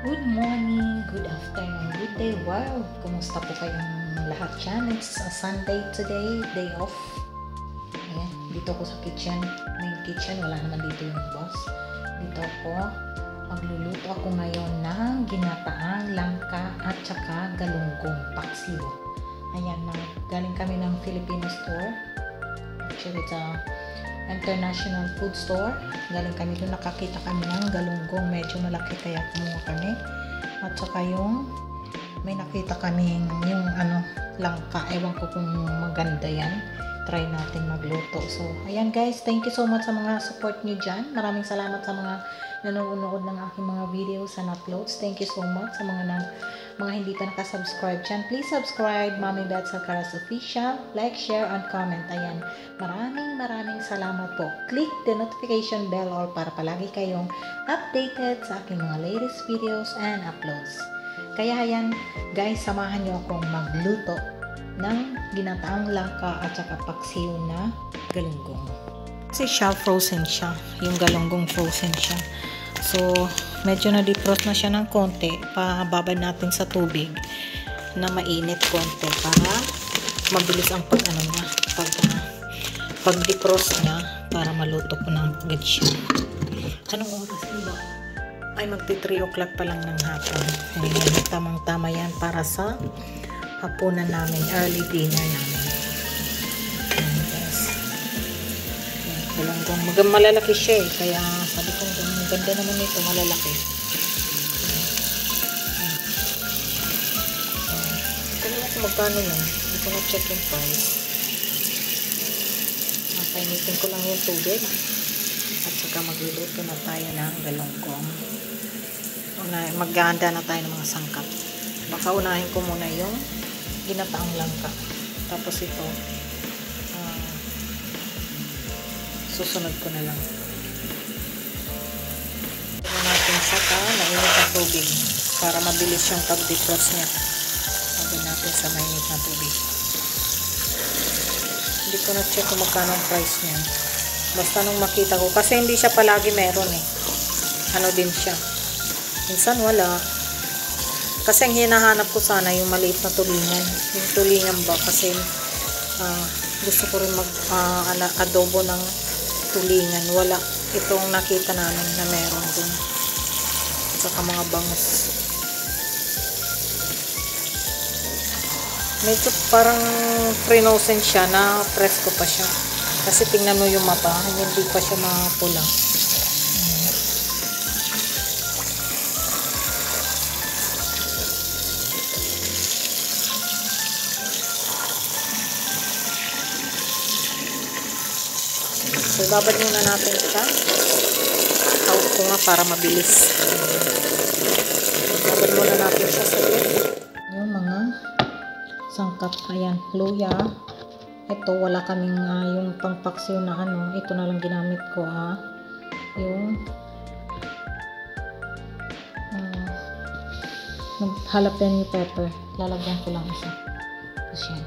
Good morning, good afternoon, good day world. Kumusta po kayong lahat dyan? It's a Sunday today, day off. Ayan, dito ako sa kitchen, main kitchen. Wala naman dito yung boss. Dito ako, magluluto ako ngayon ng ginataang langka at saka galunggong paksiw. Ayan, galing kami ng Filipino store. Actually, it's a international food store. Galing kami doon, nakakita kami ng galunggong, medyo malaki kaya kumuha kami. At saka yung may nakita kami yung langka, ewan ko kung maganda yan, try natin magluto. So ayan guys, thank you so much sa mga support nyo dyan. Maraming salamat sa mga nanonood ng aking mga videos and uploads. Thank you so much sa mga hindi pa nakasubscribe dyan. Please subscribe, Mami Beth Salcaras Official. Like, share, and comment. Ayan. Maraming salamat po. Click the notification bell or para palagi kayong updated sa aking mga latest videos and uploads. Kaya ayan, guys, samahan nyo akong magluto ng ginataang langka at saka paksiw na galunggong. Kasi siya, frozen siya. Yung galunggong frozen siya. So, medyo na-defrost na siya ng konti. Pababad natin sa tubig na mainit konti para mabilis ang pag-defrost niya para maluto ko ng agad siya. Anong oras ba? Ay, magti 3 o'clock pa lang ng hapon. Ayan, tamang-tama yan para sa hapunan namin, early dinner namin. Ayan, guys. Galunggong, malalaki siya eh. Kaya sabi ko, ganda naman ito, malalaki. Ito naman kung magkano yun. Hindi ko na-check yung price. Painitin ko lang yung tubig. At saka magluluto na tayo ng galunggong. Maghahanda na tayo ng mga sangkap. Baka unahin ko muna yung ginataang langka. Tapos ito, susunod ko na lang. Ito natin saka mainit na tubig para mabilis yung pag-defrost niya. Lagyan natin sa mainit na tubig. Hindi ko na-check kung magkano ang price niya. Basta nung makita ko. Kasi hindi siya palagi meron eh. Ano din siya. Minsan wala. Kasi ang hinahanap ko sana yung maliit na tulingan. Yung tulingan ba? Kasi gusto ko rin mag-adobo ng tulingan. Wala. Itong nakita namin na meron dun. At saka mga bangus. Medyo parang frozen siya, na presko pa siya. Kasi tingnan mo yung mata, hindi pa siya mapula. So, babad muna natin siya. Out ko nga para mabilis. Babad muna natin siya sa yung mga sangkap. Ayan, luya. Ito, wala kaming yung pangpaksiw na ito na lang ginamit ko yung jalapeno pepper. Lalagyan ko lang isa. Tapos yan.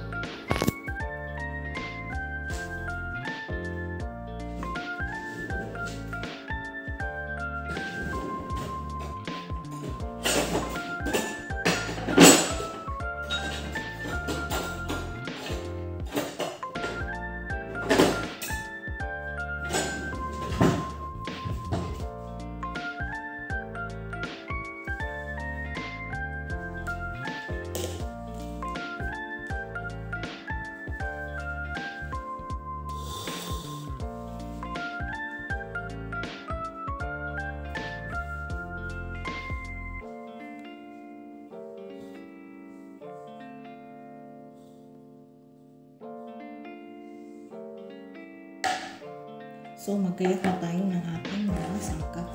So, magkayat na tayo ng ating mga sangkap.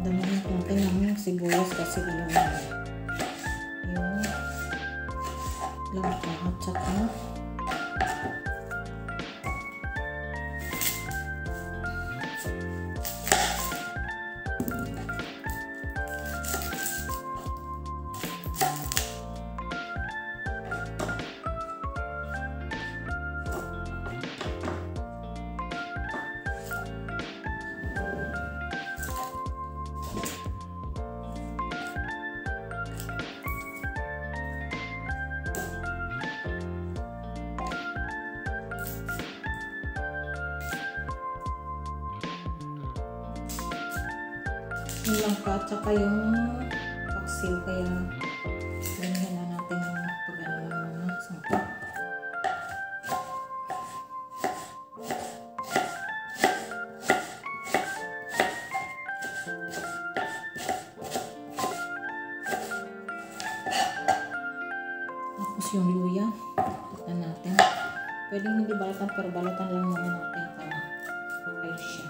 Damahin natin ng sibuyas kasi dalawa. Yung langka at saka Yung langka at saka yung paksiw, kaya ganyan na natin yung pag-ano na sangkap. Tapos yung luya, tignan natin. Pwedeng hindi balatan, pero balatan lang muna natin para okay siya.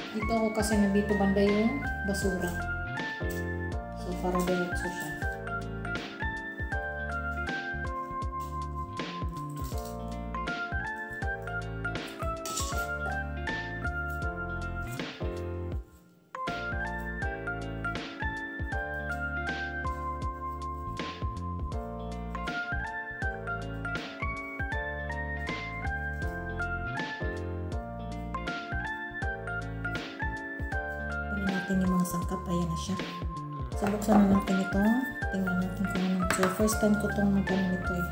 Dito ako kasi nandito banda yung basura. So, para diretso siya. Natin yung mga sangkap, ayan na siya. So, buksan na natin ito. Tingnan natin kung ano. So, first time ko itong magano nito eh.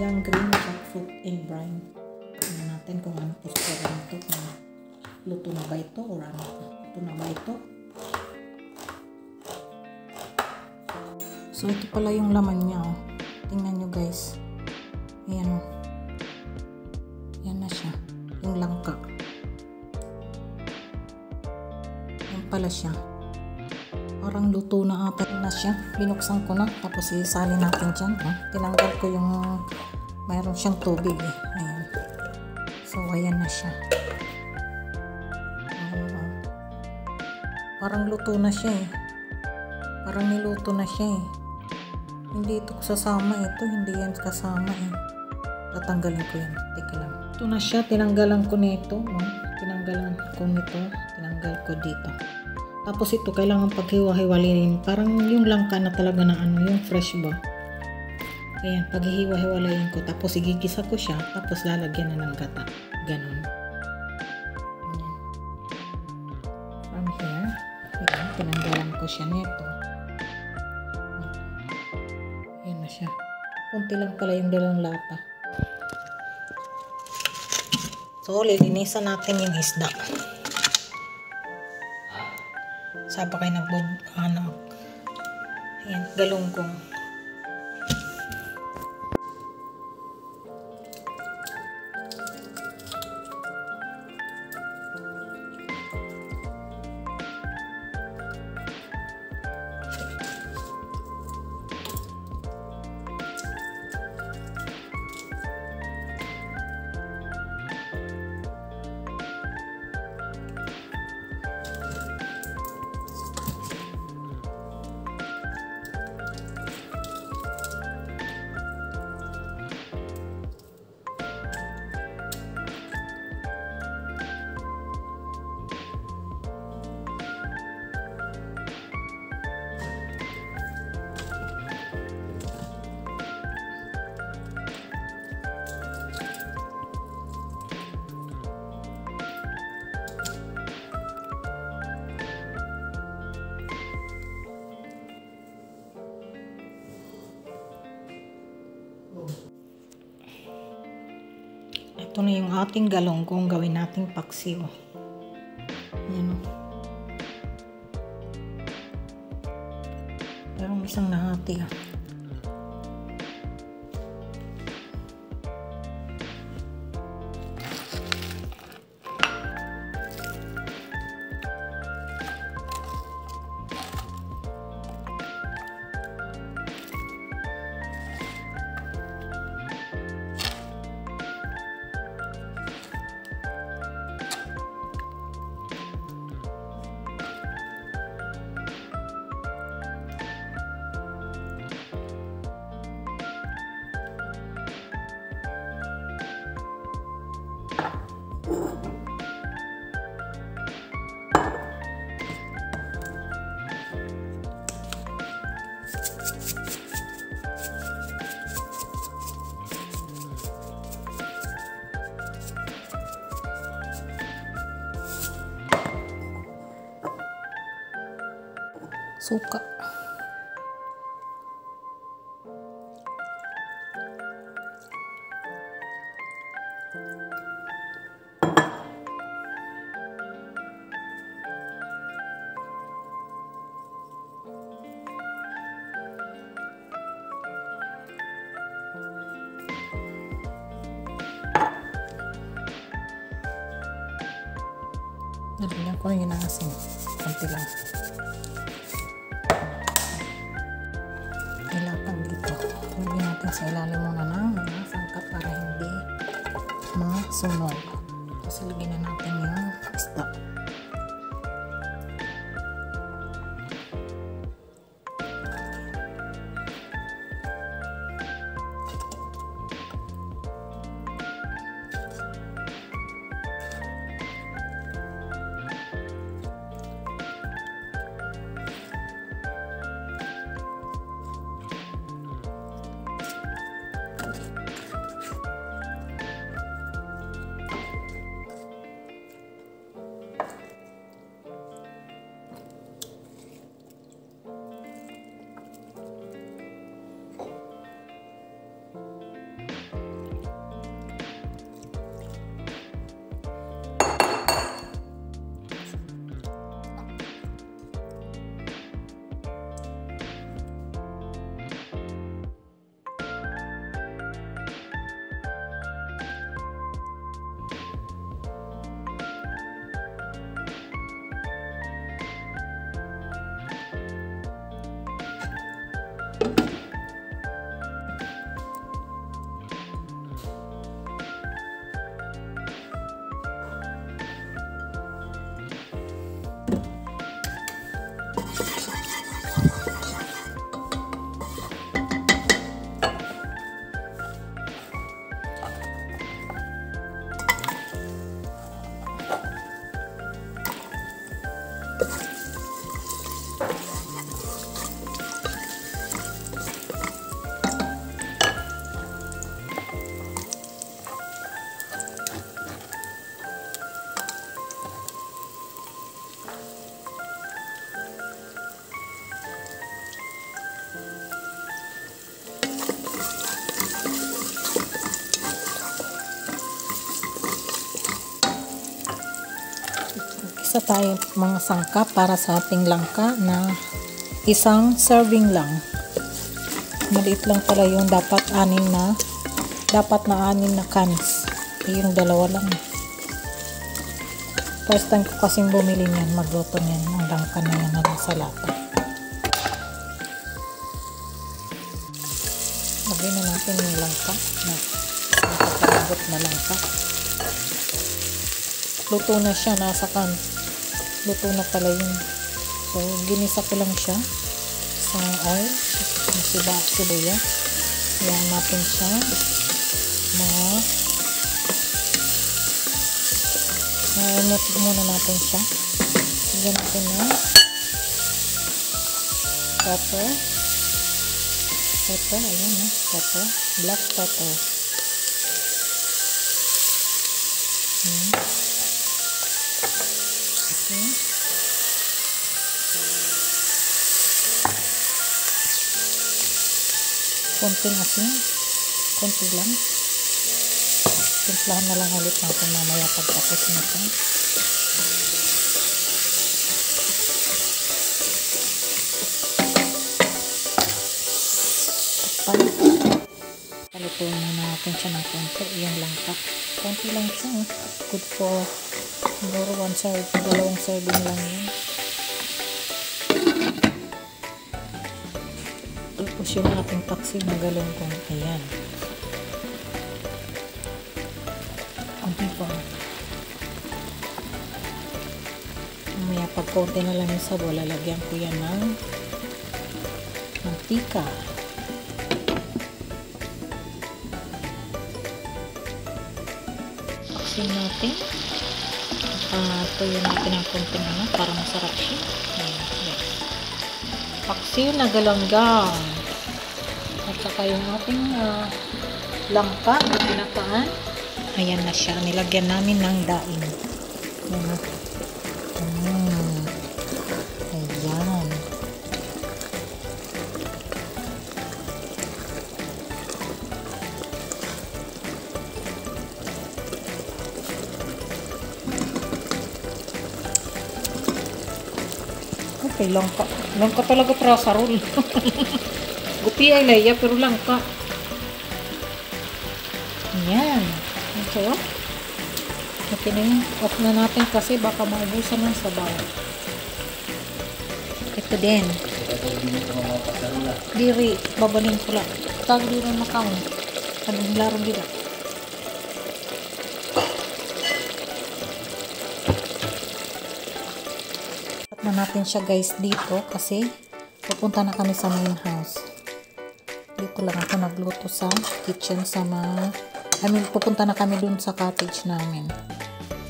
Yung green jackfruit and brine. Tingnan natin kung ano texture nito. Kung luto na ba ito or ano. Luto na ba ito. So, ito pala yung laman niya. Oh. Tingnan nyo guys. Ayan o. Ayan na siya. Yung langka. Pala siya. Parang luto na ata na siya. Binuksan ko na. Tapos isali natin dyan. Tinanggal ko yung mayroon siyang tubig eh. Ayan. So, ayan na siya. Parang luto na siya eh. Parang niluto na siya eh. Hindi ito sasama ito. Hindi yan kasama eh. Tatanggalin ko yan. Teka lang. Ito na siya. Tinanggalan ko nito. Tinanggalan ko nito. Tinanggal ko dito. Tapos ito, kailangan paghiwa-hiwalayin. Parang yung langka na talaga na ano, yung fresh ba. Ayan, paghihiwa-hiwalayin ko. Tapos igigisa ko siya. Tapos lalagyan na ng gata. Ganon. Ayan. From here. Ayan, tinanggalan ko siya nito. Ayan na siya. Kunti lang pala yung dalawang lata. So, lilinisan natin yung isda. Sapa kayo nagbubanak. Ayan, galunggong. Ito na yung ating galunggong, gawin nating paksiw. Ayan o. Parang isang nahati ah. Suka. Nalagyan ko na yun ng asin. Konti lang. Ilapag dito. Lagyan natin sa ilalim muna ng mga sangkap para hindi masunog. Kasi lagyan na natin yung isda. Isa tayo mga sangkap para sa ating langka na isang serving lang. Maliit lang pala yung dapat anim na cans. Yung dalawa lang. First time ko kasing bumili niyan, magluto niyan ng langka na yan na sa lata. Lagyan na natin yung langka na nakapalabot na langka. Luto na siya, nasa kan. Luto na pala yun. So, ginisa ko lang siya sa oil. Sibuyas. Ayan natin siya. Maimot muna natin siya. Bigyan natin na pepper. Ayan na. Pepper. Black pepper. Okay. Konting asin. Konti lang. Timplahan na lang ulit natin mamaya pagtapos nito. Palutuin na natin siya ng konti. Yan lang pa. Konti lang siya. Good for siguro 2 serving lang yun. Tapos yung ating paksiw na galunggong. Ayan. Ang tipo. Mamaya pag konti na lang yung sabaw, lalagyan ko yan ng mantika. Paksiw natin. Tuyo natin ang konting para masarap siya. Ayan. Yes. Paksiw na galunggong. At saka yung ating langka na pinataan. Ayan na siya. Nilagyan namin ng daing. Ayan. Ayan. Okay, langka. Langka talaga para sa roll. Gupi ay laya, pero langka. Ayan. So, Okay na yun. Off na natin kasi baka maubusan ng sabaw. Ito din. Diri, babalin ko lang. Tag diri na makam. Kanang larong dira. At na natin siya guys dito kasi pupunta na kami sa main house. Dito lang ako nagluto sa kitchen sa pupunta na kami dun sa cottage namin.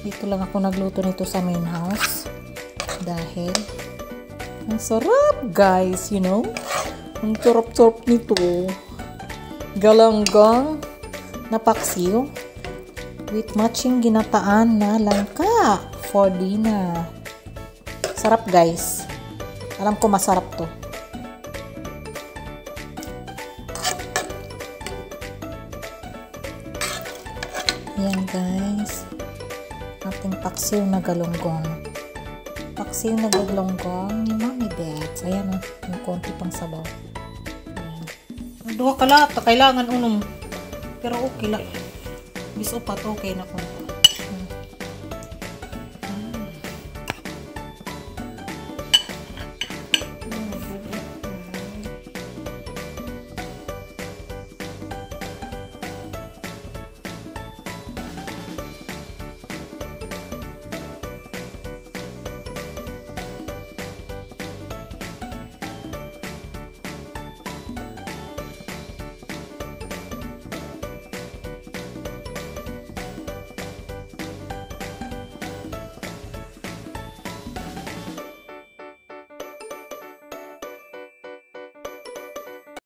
Dito lang ako nagluto nito sa main house. Dahil ang sarap guys, you know? Ang sarap-sarap nito. Galanggang na paksiw with matching ginataan na langka for dinner. Sarap guys. Alam ko masarap to. Ayan guys. Ating paksiw na galunggong. Paksiw na galunggong ni Mami Beth. Ayan o. Yung konti pang sabaw. Ayan. Duha ka lahat. Kailangan unom. Pero okay lang. Bis upat okay na ko.